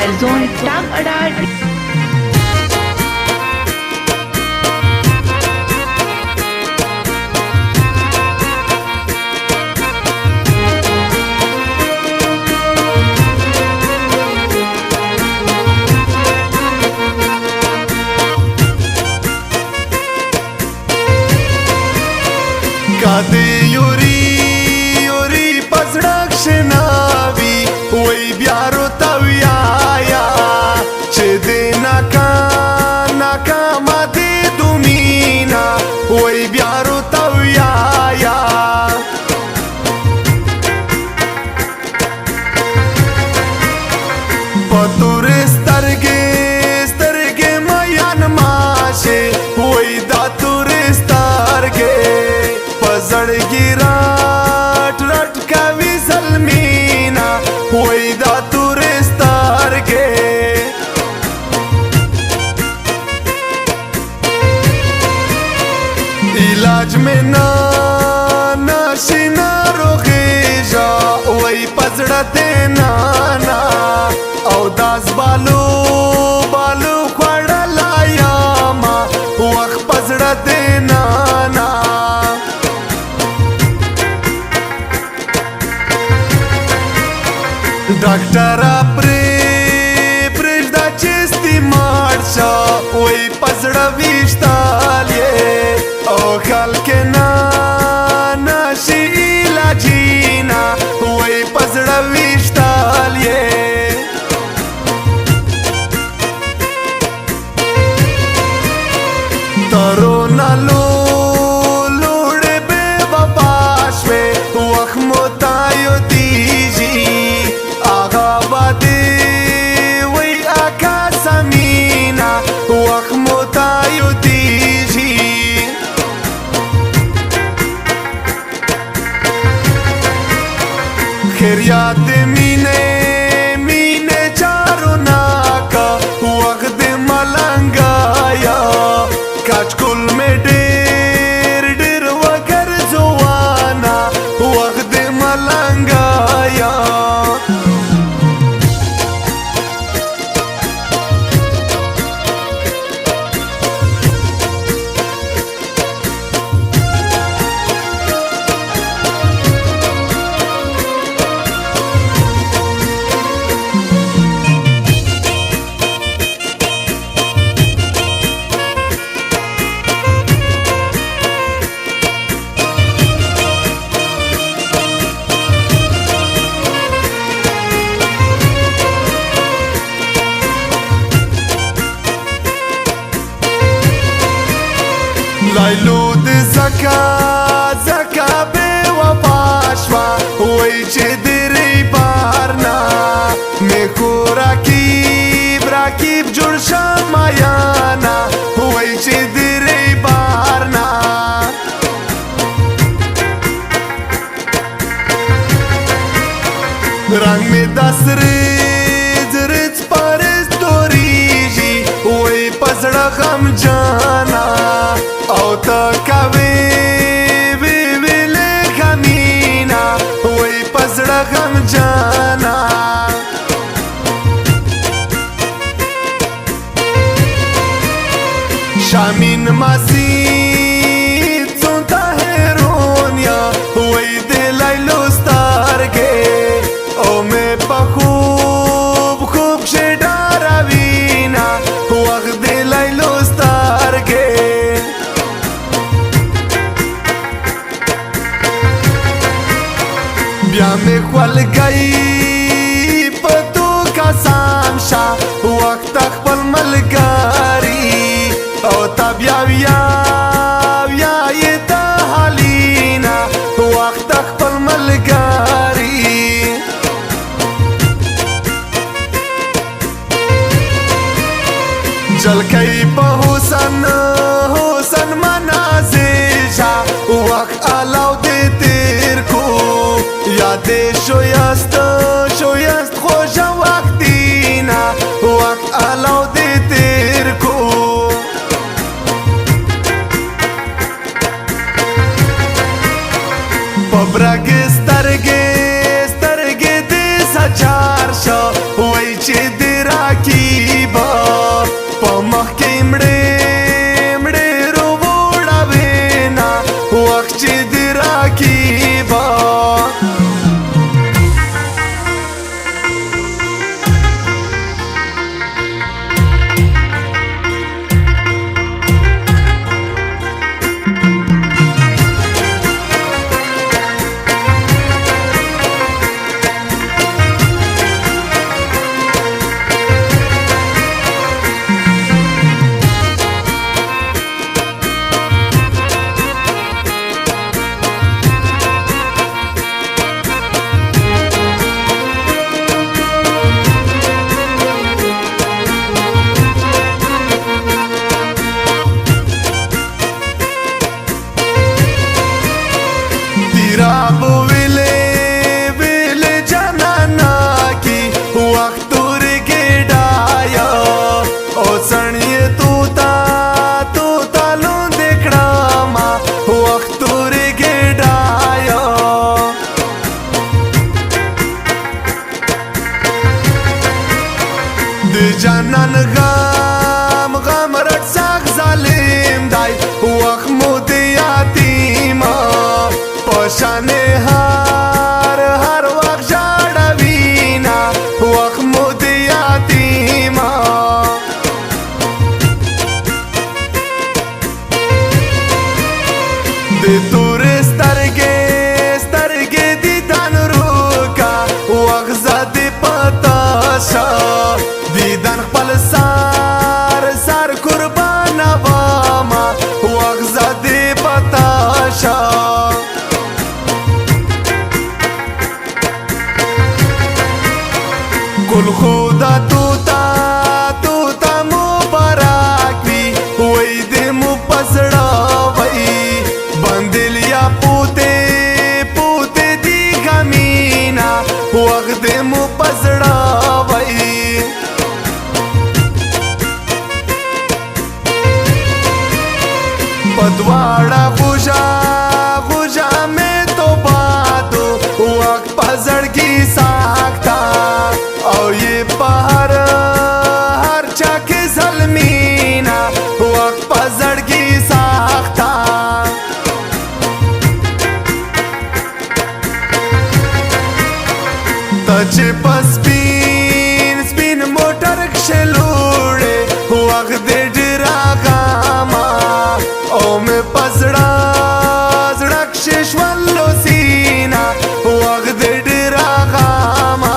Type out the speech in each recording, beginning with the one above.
Mobile zone टाक अड्डा। Kade yuri yuri pasrak shenavi Oi biaro taviaya Che de naka mate dumina Oi biaro taviaya Pature starge mayan mashe Oi dature starge Pazadgi rat kavi zalmina Oi da turistarge Ilaj mein na shina rogeja Oi pazadate nana Au das balu khwada layama Wak pazadate nana Doctora prejda česti marša Oj pazda vištalje O halke naši ilađina Oj pazda vištalje Taro na lode beva pašve Wak motayo diji Wai aka samina Wak motayo diji Khairiyat mine charo naka Wak de malangaya Kachkul me der wakar zowana Wak de malangaya Lailu de zaka be wafashwa Oi che direi barna Me ko rakib jur shamayana Oi che direi barna Rang me das rizz paris doriji Oi pazda kham jana Au ta kave vile khamina Oi pazda kham jana Shamin masid sunta heronia Oi de lailo starge O me pa khub shedaravina Waq de lailo starge Bia me khwal gai pato ka samsha Waqt khpal malgari O ta bia ye ta halina Waqt khpal malgari Jalkai pa husan manazisha Waqt alaw de tirku Yade shoyast khoja waqtina Waqt alaw de tirku Pabrag starge de sajar sho Wai che dira جانان غم غم رټ ساق ظالم دی وخت مو د یتیما پشان هر وخت ژړوینا وخت مو د یتیما د تور سترګې دیدن روکا وخت زد پتاسا دیدن خپل سار قربان واما وخت زد پتاسا گل خدا توتا مبارک وی وی د مو پسړه وی بندلیا پوتے دی غمینا وخت د مو پسړه وی پدواړه خوشا میں تو باتو وقت پزړګي ساکتا او یہ پہر ہر چاک ظلمینا وقت پزړګي ساکتا تچ سپین موټر کښلوړې وخت د ډراغاما او مې پزړه کښې شولو سینا وخت د ډراغاما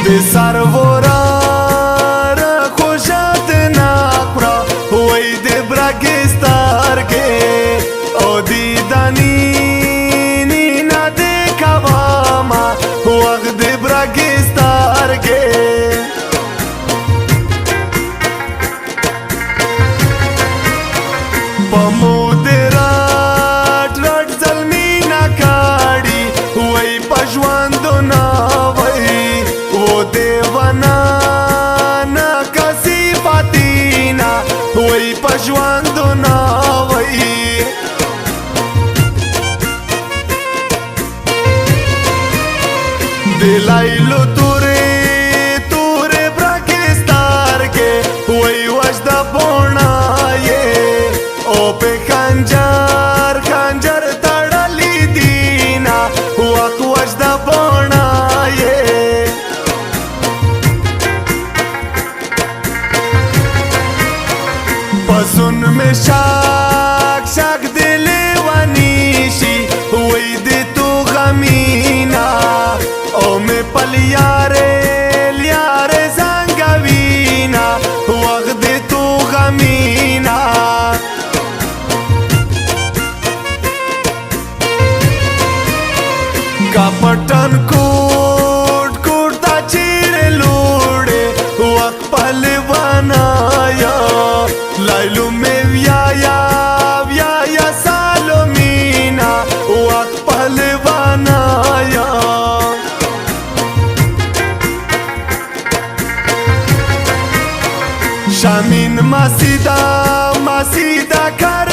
د سرورار خوشت ناکرا وی د برگستار کے او دیدانی نینا دے کواما وقت د برگستار کے پمو رٹ ظلمی نکاڑی وی پشواندو ناوی وہ دیوانا نا کسی پاتینا وی پشواندو ناوی دلائلو تورے برکستار کے وی وجدہ پونا یہ او پہ خنجر تڑلی دینا وقت وجدہ پونا یہ پسون میں شاک دل ونیشی وی دی تو غمینا او میں لیارے زنگوینا وقت دی تو غمینا کا پٹن کوٹ تا چیر لوڑے وقت پہلوانا یا لائلو میں ویا سالو مینا وقت پہلوانا یا شامین ماسیدہ کر